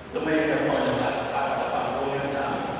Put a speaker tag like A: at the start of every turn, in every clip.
A: Tumayo na po ang lahat para sa pagbuhay namin.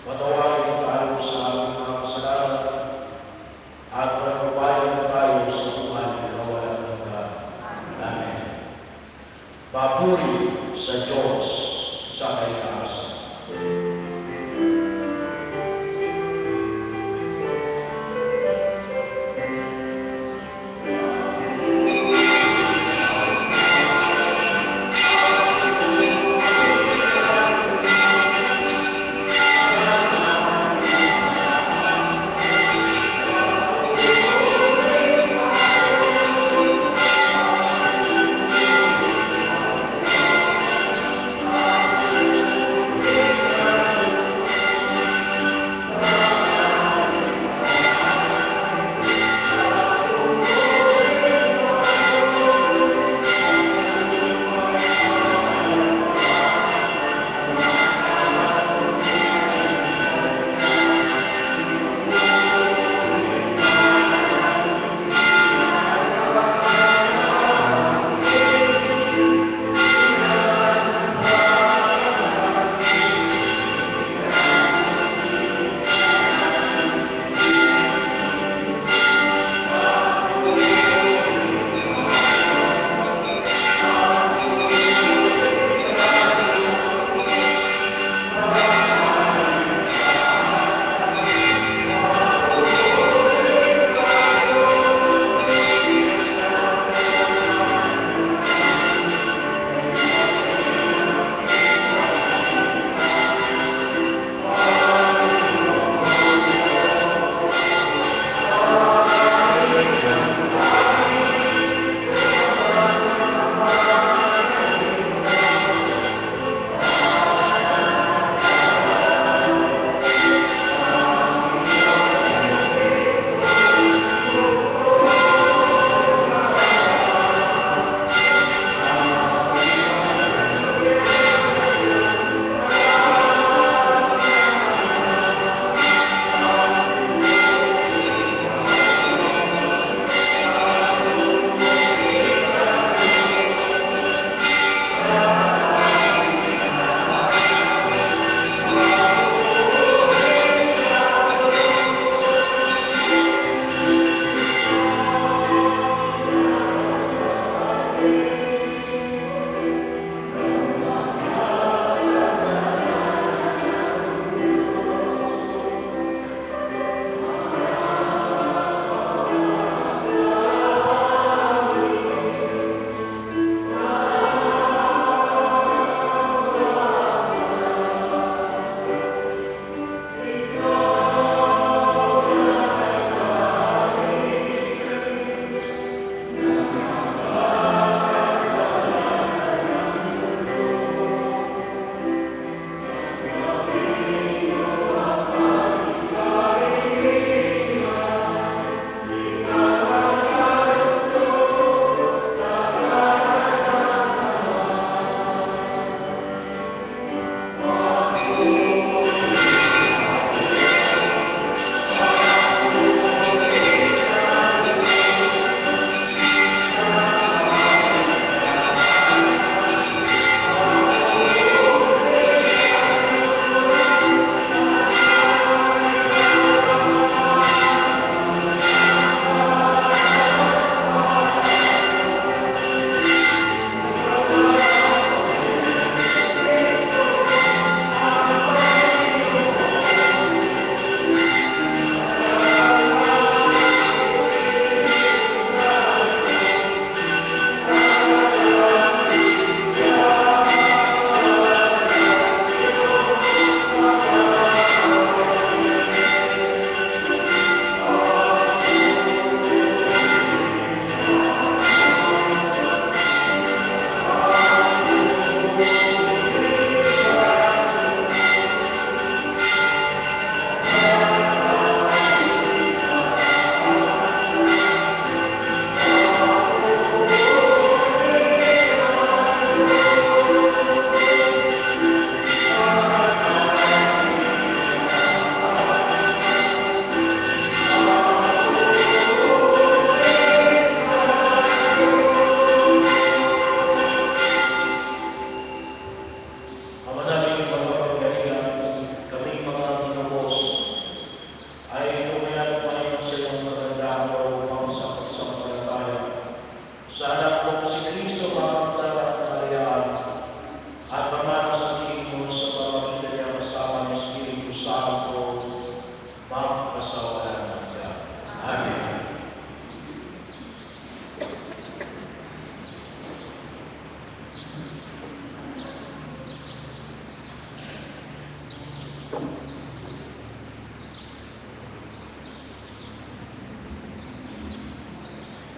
B: Patawarin tayo sa aming mga kasalanan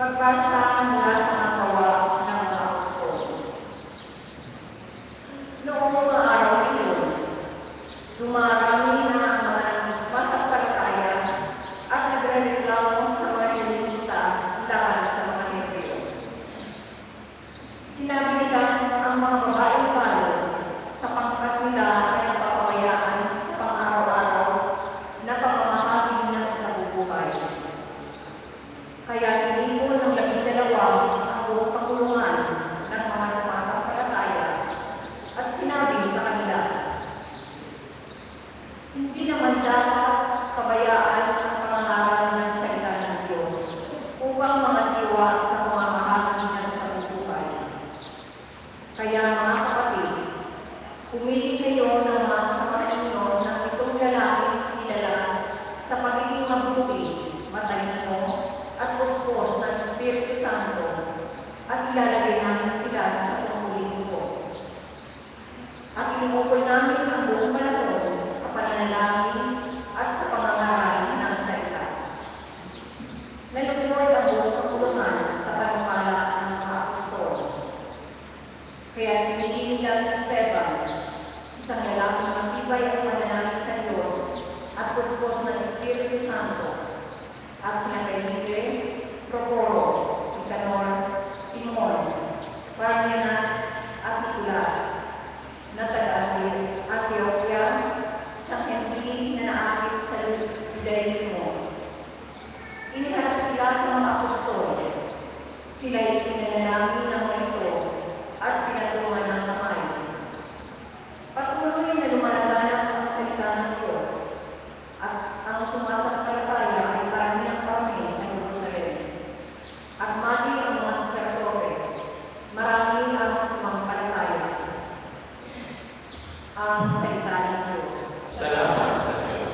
B: Pagkasa mula sa mga gawa ng mga apostol. Noong mga araw iyon, dumarami na ang mga masasalataya at nagrereklamo sa mga Helenista laban sa mga Hebreo. Sinabi nila ang mga babaeng palo sa pangkat nila ay napapabayaan sa pang-araw-araw na pamamahagi ng nabubuhay. Kaya tinipon ng 12 ang buong pagulungan ng mga masasalataya at sinabi sa kanila, hindi naman dapat kabayaan ang pangangaral ng salita ng Diyos upang mangasiwa sa mga mahagi ng nabubuhay. Kaya mga kapatid, pumili kayo ng mga kasama ninyo ng 7 lalaking kilala sa pagiging mabuti, matalino, at puspos ng Espiritu Santo at ilalagay namin sila sa panghuling ko. At inukol namin ang buong panahon sa pananalangin at sa pangangaral ng salita. Nalunod ang buong pagulungan sa panukala ng mga apostol. Kaya pinili nila si Esteban, isang lalaking matibay ang pananalig sa Diyos at puspos ng Espiritu Santo, at sina Felipe, Procoro, Nicanor, Timon, Parmenas, at Nicolas, na taga-Antioquia, isang hensi na naakit sa Judaismo. Iniharap sila sa mga apostol. Sila'y ipinanalangin ng ito at pinatulungan ng kamay. Patuloy na lumalaganap ang salita ng Diyos at ang sumasampalataya ay karami ng karami sa Jerusalem. At mati ang mga sacerdote, marami ang sumampalataya. Ang salita ng Diyos.
A: Salamat sa Diyos.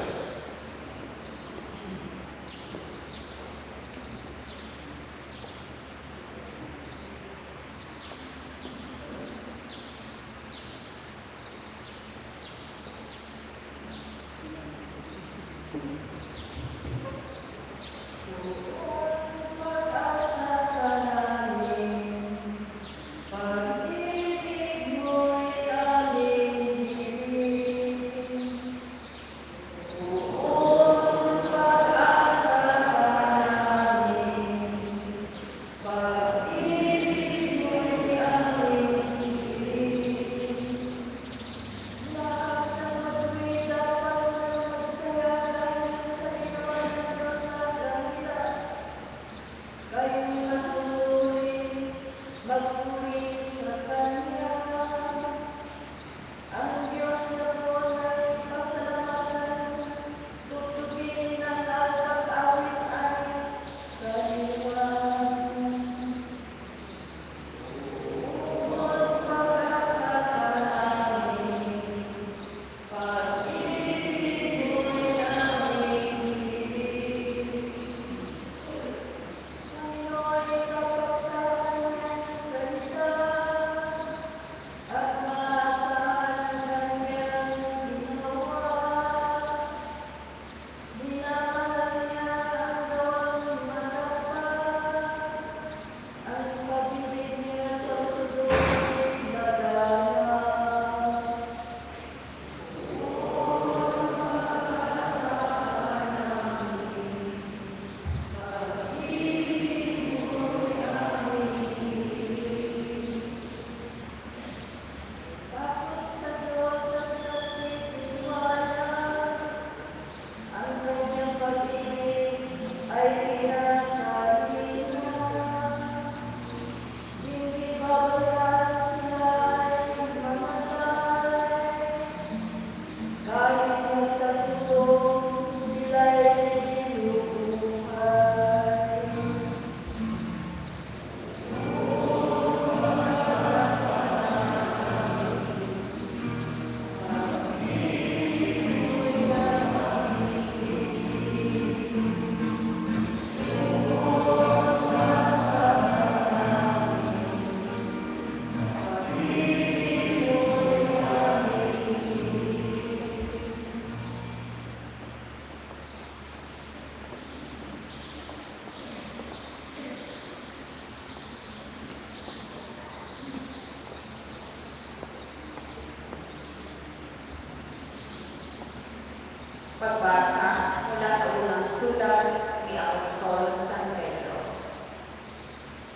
B: Pagbasa mula sa unang sulat ni Apostol San Pedro.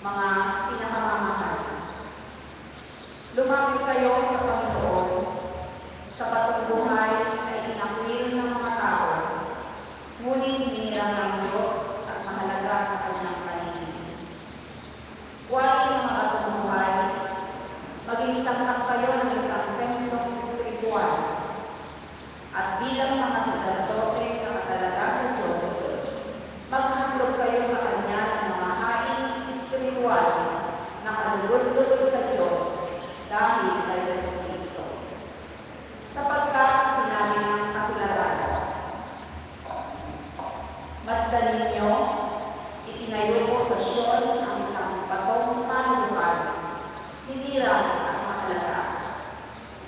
B: Mga pinakamamahal, lumapit kayo sa Panginoon sa patungbuhay ay inakwil ng mga tao, ngunit hinirang ng Diyos at mahalaga sa kanyang paningin. Huwag ng mga patungbuhay, maging tangkap kayo ng isang templong espiritual at bilang mga sacerdote na katalaga sa Diyos, maghandog kayo sa Kanya ng mga haing espiritual na kalugod-lugod sa Diyos dahil kay Jesucristo. Sapagkat sinabi ng kasulatan, masdan ninyo, itinayo ko sa Sion ang isang batong panulukan, hinirang at mahalaga.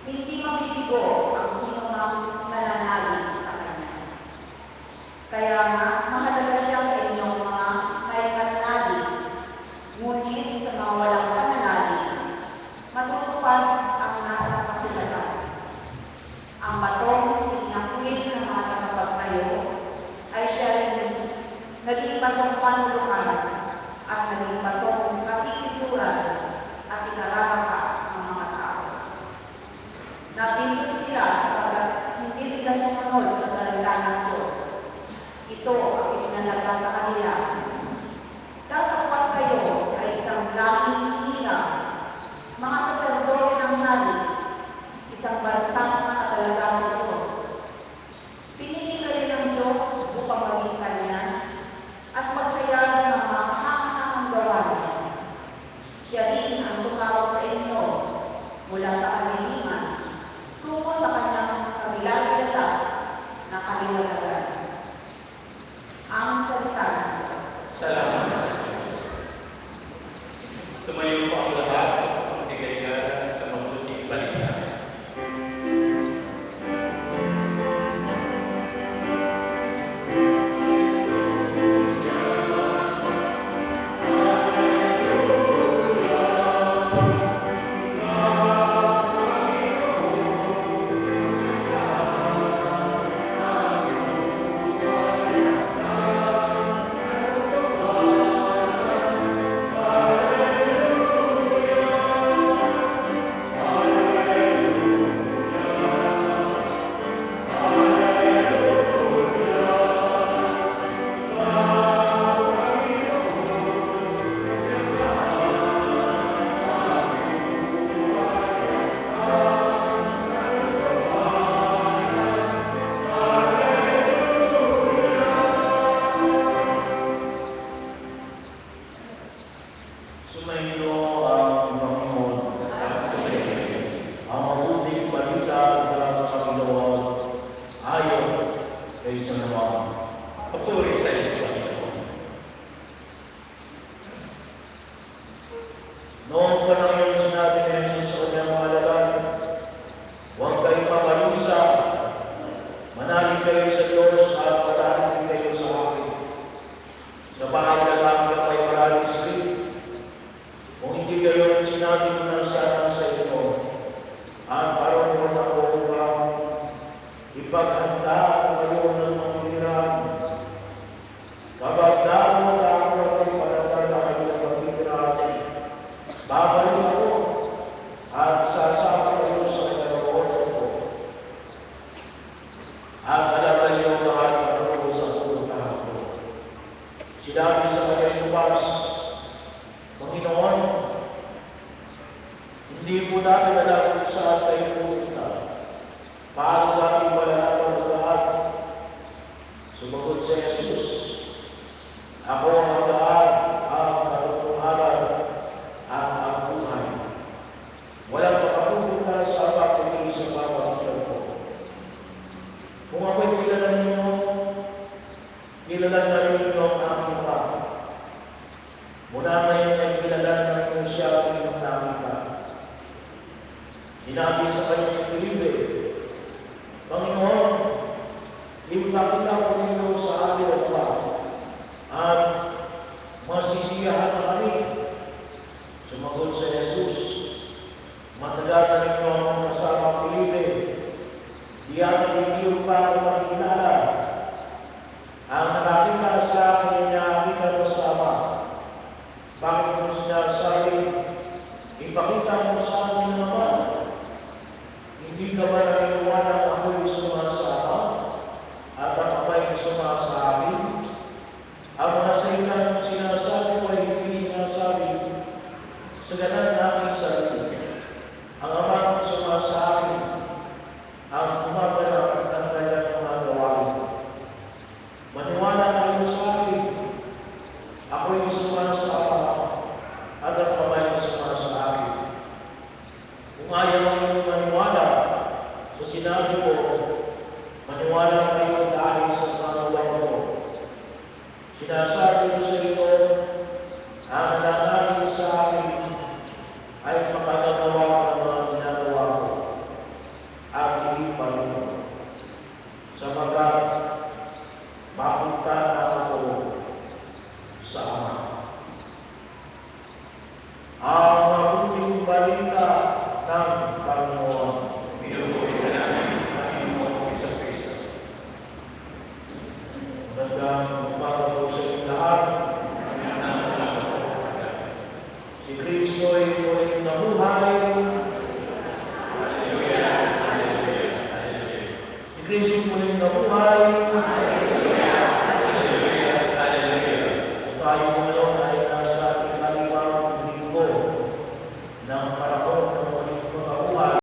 B: Hindi mabibigo ang sinumang nananalig sa Kanya. Kaya nga, mahalaga siya sa inyong mga may pananalig, ngunit sa mga walang pananalig, matutupad ang nasa kasulatan. Ang batong inakwil ng mga tagapagtayo ay siya rin naging batong panulukan at naging batong katitisuran at ikararapa ng mga tao. Nabisod sila sapagkat hindi sila sumunod sa salita ng Diyos. Ito ang itinalaga sa kanila. Tatapat kayo ay isang langing hirap, mga sacerdote ng hari, isang bansang nakatalaga sa Diyos. Pinili kayo ng Diyos upang maging Kanya at maghayag ng mga kahangahangang gawain. Siya rin ang tumawag sa inyo mula sa kaliliman tungo sa Kanyang kabilang latas na kaliwanagan. Ang salita ng Diyos.
A: Salamat sa Diyos. Tumayo po ang lahat at magsigaligara sa mabuting balita.
C: Sumainyo ang Panginoon
A: At sumayin.
C: ang mabuting balita ng Panginoon ayon kay San Juan.
A: Papuri sa iyo, Panginoon.
C: Noong panahon yung sinabi ni Jesus sa kanyang mga alagad, huwag kayong mapalusa, manalig kayo sa Diyos at manalig kayo sa akin. Sa bahay na lang kayo maraming silid. Kung hindi kayo sinabi ko ng sana sa inyo, at parang mo na ko upang ipaghanda kayo ng pagkiraan. Kapag dapat ako ay panasal na kayo ng pagkiraan, babalik ako at sasama kayo sa kalooban ko. At alaman niyo lahat ano sa pupuntahan ko. Sinabi sa kanyang lubas, Panginoon, hindi po natin alam kung saan tayo pupunta. Paano natin malalaman ang lahat? Sumagot si Jesus, ako ang lahat, ang katotohanan, ang buhay. Walang makapupunta sa pagpili sa pamamagitan ko. Kung ako'y kilala ninyo, kilala na rin ninyo ang aking Ama. Mula ngayon ay kilala na ninyo siya ang inyong nakita. Sinabi sa kanyang Filipe, Panginoon, ipakita ko ninyo sa amin ang Ama, at masisiyahan na kami. Sumagot sa Jesus, matagal na ninyo ang kasama Filipe, Di ako nagigiyog pa ako makikilala. Ang nakakita sa akin ay nakakita mo sa Ama. Bakit mo sinasabi, ipakita mo sa akin ang Ama? Hindi ka ba naniniwala na ako'y sumasama at ang Ama'y sumasa akin? Ang mga salita ng sinasabi ko ay hindi sinasabi sa ganang na aking sarili. Ang Ama ang sumasa akin, ang gumaganap ng kanyang mga gawain. Maniwala kayo sa akin, ako'y sumasama at ang Ama'y sumasa akin. Kung ayaw niyong maniwala sa sinabi ko, maniwala kayo dahil sa pangalan ko. Sinasabi ko sa inyo, ang nananalig sa akin ay makagagawa ng mga ginagawa ko at hindi pa rin. Sapagat mapunta na ako sa Ama. Ang mabuting balita ng Panginoon.